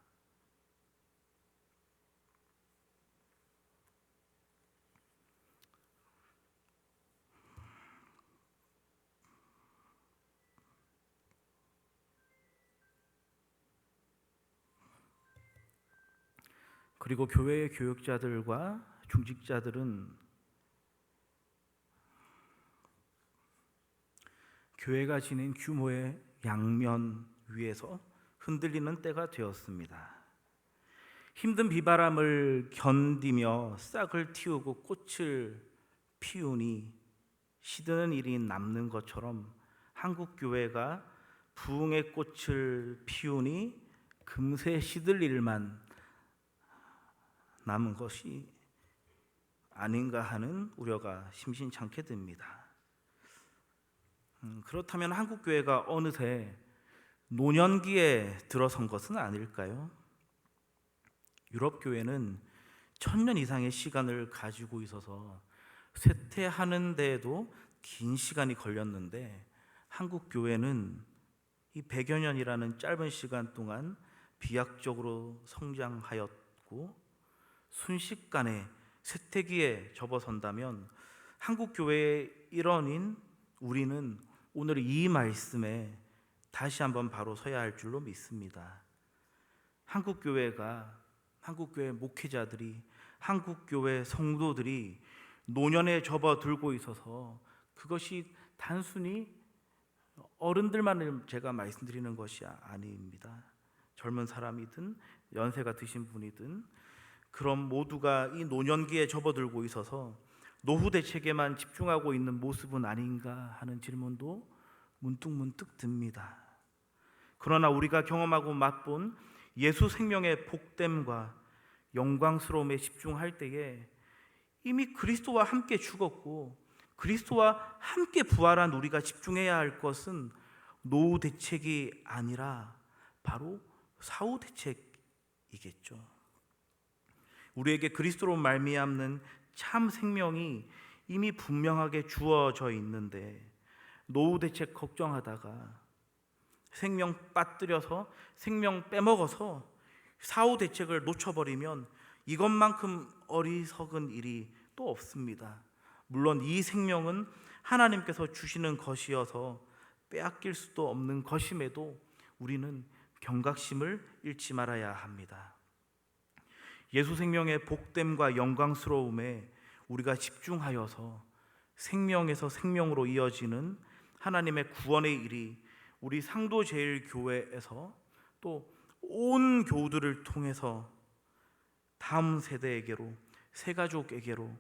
그리고 교회의 교육자들과 중직자들은 교회가 지닌 규모의 양면 위에서 흔들리는 때가 되었습니다. 힘든 비바람을 견디며 싹을 틔우고 꽃을 피우니 시드는 일이 남는 것처럼 한국 교회가 부흥의 꽃을 피우니 금세 시들 일만 남은 것이 아닌가 하는 우려가 심심찮게 듭니다. 그렇다면 한국교회가 어느새 노년기에 들어선 것은 아닐까요? 유럽교회는 1000년 이상의 시간을 가지고 있어서 쇠퇴하는 데에도 긴 시간이 걸렸는데 한국교회는 이 100여 년이라는 짧은 시간 동안 비약적으로 성장하였고 순식간에 쇠퇴기에 접어선다면 한국교회의 일원인 우리는 오늘 이 말씀에 다시 한번 바로 서야 할 줄로 믿습니다. 한국교회 목회자들이, 한국교회 성도들이 노년에 접어들고 있어서 그것이 단순히 어른들만 제가 말씀드리는 것이 아닙니다. 젊은 사람이든 연세가 드신 분이든 그런 모두가 이 노년기에 접어들고 있어서 노후 대책에만 집중하고 있는 모습은 아닌가 하는 질문도 문득문득 듭니다. 그러나 우리가 경험하고 맛본 예수 생명의 복됨과 영광스러움에 집중할 때에 이미 그리스도와 함께 죽었고 그리스도와 함께 부활한 우리가 집중해야 할 것은 노후 대책이 아니라 바로 사후 대책이겠죠. 우리에게 그리스도로 말미암는 참 생명이 이미 분명하게 주어져 있는데 노후 대책 걱정하다가 생명 빠뜨려서 생명 빼먹어서 사후 대책을 놓쳐버리면 이것만큼 어리석은 일이 또 없습니다. 물론 이 생명은 하나님께서 주시는 것이어서 빼앗길 수도 없는 것임에도 우리는 경각심을 잃지 말아야 합니다. 예수 생명의 복됨과 영광스러움에 우리가 집중하여서 생명에서 생명으로 이어지는 하나님의 구원의 일이 우리 상도제일교회에서 또 온 교우들을 통해서 다음 세대에게로, 새가족에게로,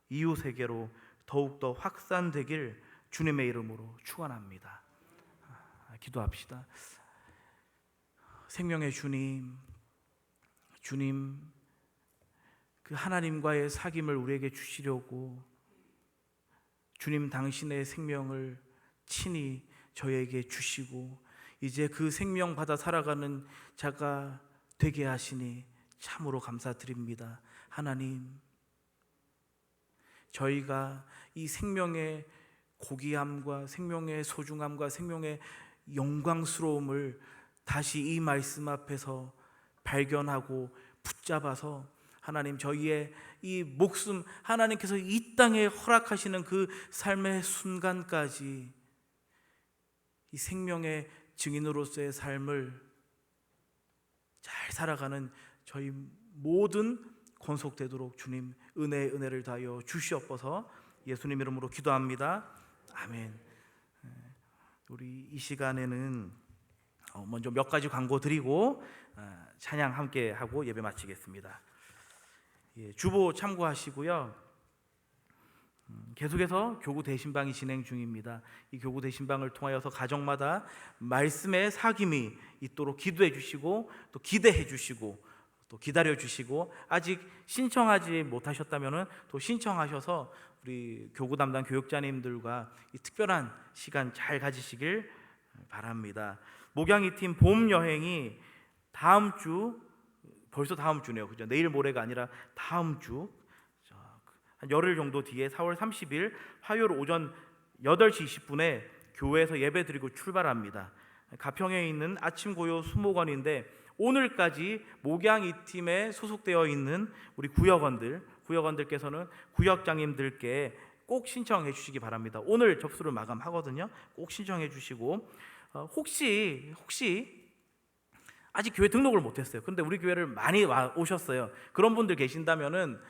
이웃에게로 더욱더 확산되길 주님의 이름으로 축원합니다. 기도합시다. 생명의 주님, 주님 그 하나님과의 사귐을 우리에게 주시려고 주님 당신의 생명을 친히 저에게 주시고 이제 그 생명 받아 살아가는 자가 되게 하시니 참으로 감사드립니다. 하나님, 저희가 이 생명의 고귀함과 생명의 소중함과 생명의 영광스러움을 다시 이 말씀 앞에서 발견하고 붙잡아서 하나님 저희의 이 목숨 하나님께서 이 땅에 허락하시는 그 삶의 순간까지 이 생명의 증인으로서의 삶을 잘 살아가는 저희 모든 권속되도록 주님 은혜를 다하여 주시옵소서. 예수님 이름으로 기도합니다. 아멘. 우리 이 시간에는 먼저 몇 가지 광고 드리고 찬양 함께 하고 예배 마치겠습니다. 주보 참고하시고요. 계속해서 교구 대신방이 진행 중입니다. 이 교구 대신방을 통하여서 가정마다 말씀의 사귐이 있도록 기도해 주시고 또 기대해 주시고 또 기다려 주시고 아직 신청하지 못하셨다면은 또 신청하셔서 우리 교구 담당 교육자님들과 이 특별한 시간 잘 가지시길 바랍니다. 목양이 팀 봄 여행이 다음 주, 벌써 다음 주네요. 그죠? 내일 모레가 아니라 다음 주 한 열흘 정도 뒤에 4월 30일 화요일 오전 8시 20분에 교회에서 예배 드리고 출발합니다. 가평에 있는 아침고요 수목원인데 오늘까지 목양 이 팀에 소속되어 있는 우리 구역원들께서는 구역장님들께 꼭 신청해 주시기 바랍니다. 오늘 접수를 마감하거든요. 꼭 신청해 주시고 혹시 아직 교회 등록을 못했어요. 근데 우리 교회를 많이 오셨어요. 그런 분들 계신다면은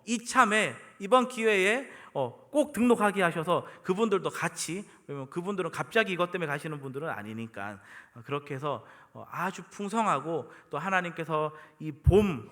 이참에 이번 기회에 꼭 등록하게 하셔서 그분들도 같이, 왜냐면 그분들은 갑자기 이것 때문에 가시는 분들은 아니니까 그렇게 해서 아주 풍성하고 또 하나님께서 이 봄,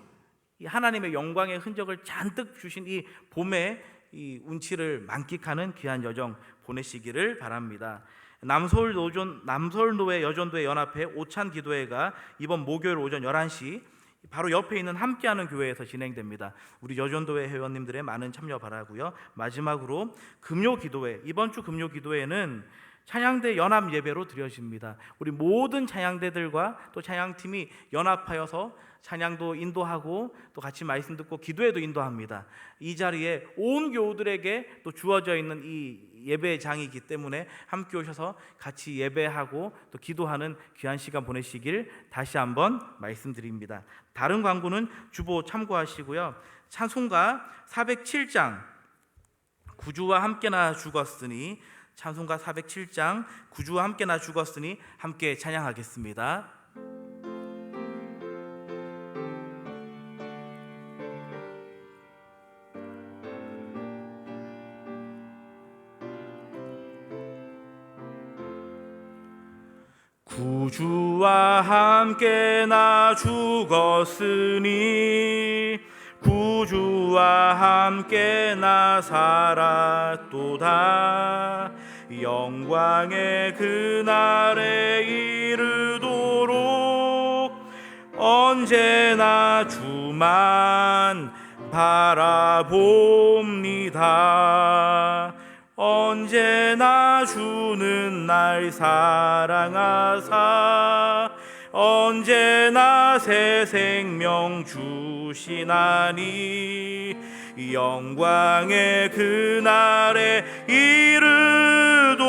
이 하나님의 영광의 흔적을 잔뜩 주신 이 봄의 이 운치를 만끽하는 귀한 여정 보내시기를 바랍니다. 남서울노회 여전도회 연합회 오찬 기도회가 이번 목요일 오전 11시 바로 옆에 있는 함께하는 교회에서 진행됩니다. 우리 여전도회 회원님들의 많은 참여 바라고요. 마지막으로 금요기도회, 이번 주 금요기도회는 찬양대 연합 예배로 드려집니다. 우리 모든 찬양대들과 또 찬양팀이 연합하여서 찬양도 인도하고 또 같이 말씀 듣고 기도회도 인도합니다. 이 자리에 온 교우들에게 또 주어져 있는 이 예배장이기 때문에 함께 오셔서 같이 예배하고 또 기도하는 귀한 시간 보내시길 다시 한번 말씀드립니다. 다른 광고는 주보 참고하시고요. 찬송가 407장 구주와 함께나 죽었으니, 찬송가 407장 구주와 함께나 죽었으니 함께 찬양하겠습니다. 구주와 함께 나 죽었으니 구주와 함께 나 살았도다. 영광의 그날에 이르도록 언제나 주만 바라봅니다. 언제나 주는 날 사랑하사 언제나 새 생명 주시나니 영광의 그날에 이르도록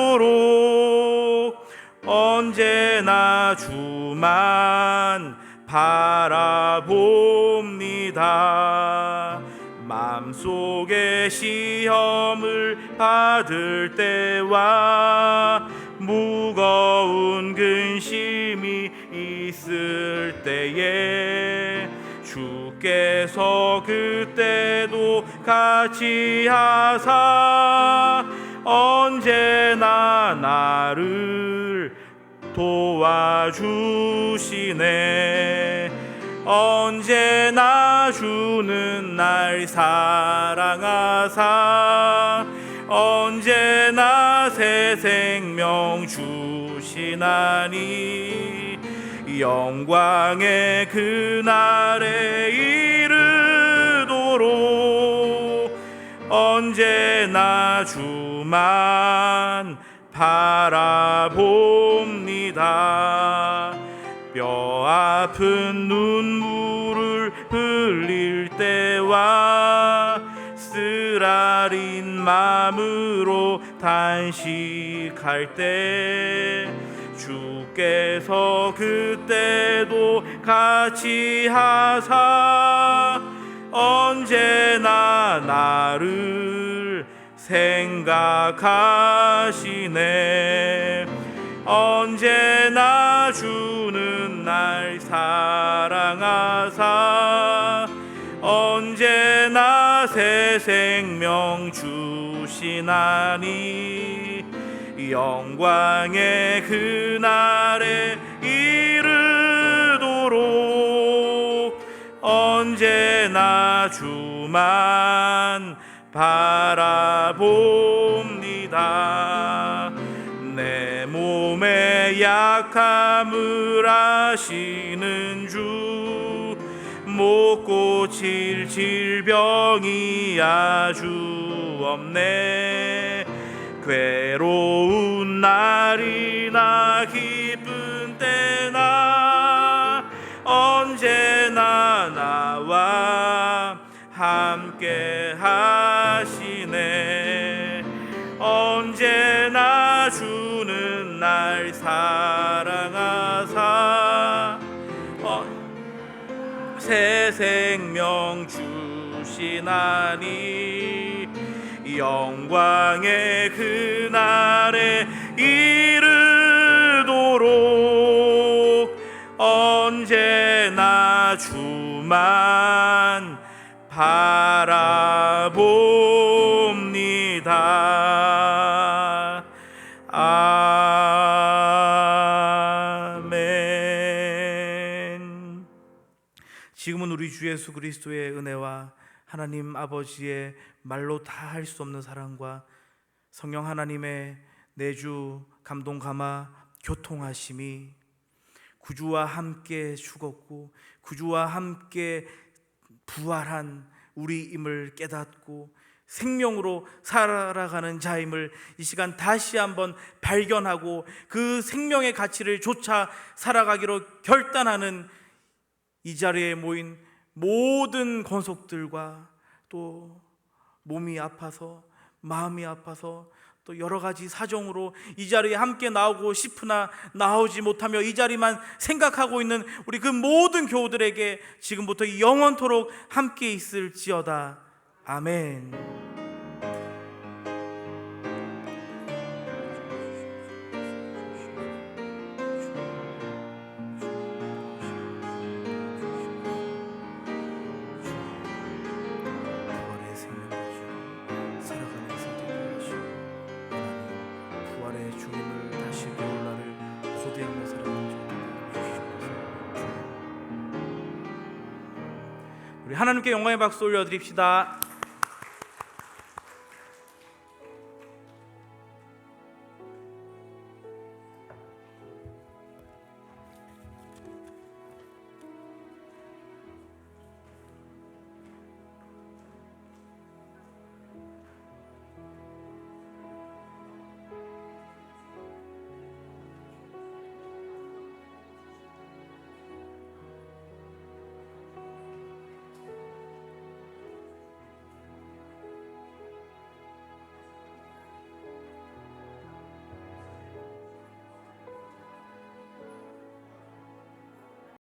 언제나 주만 바라봅니다. 마음속에 시험을 받을 때와 무거운 근심이 있을 때에 주께서 그때도 같이 하사 언제나 나를 도와주시네. 언제나 주는 날 사랑하사 언제나 새 생명 주시나니 영광의 그날에 이르도록 언제나 주만 바라봅니다. 뼈 아픈 눈물을 흘릴 때와 쓰라린 마음으로 단식할 때 주께서 그때도 같이 하사 언제나 나를 생각하시네. 언제나 주는 날 사랑하사 언제나 새 생명 주시나니 영광의 그날에 이르도록 언제나 주만 바라봅니다. 내 몸의 약함을 아시는 주 못 고칠 질병이 아주 없네. 괴로운 날이나 기쁜 때나 언제나 나와 함께 하시네. 언제나 주는 날 사랑하사 새 생명 주시나니 영광의 그날에 이르도록 언제나 주만 바라봅니다. 아멘. 지금은 우리 주 예수 그리스도의 은혜와 하나님 아버지의 말로 다 할 수 없는 사랑과 성령 하나님의 내주 감동 감화 교통하심이 구주와 함께 죽었고 구주와 함께 부활한 우리임을 깨닫고 생명으로 살아가는 자임을 이 시간 다시 한번 발견하고 그 생명의 가치를 좇아 살아가기로 결단하는 이 자리에 모인 모든 권속들과 또 몸이 아파서 마음이 아파서 또 여러 가지 사정으로 이 자리에 함께 나오고 싶으나 나오지 못하며 이 자리만 생각하고 있는 우리 그 모든 교우들에게 지금부터 영원토록 함께 있을지어다. 아멘. 거대한 사랑을 주시옵소서. 우리 하나님께 영광의 박수 올려드립시다.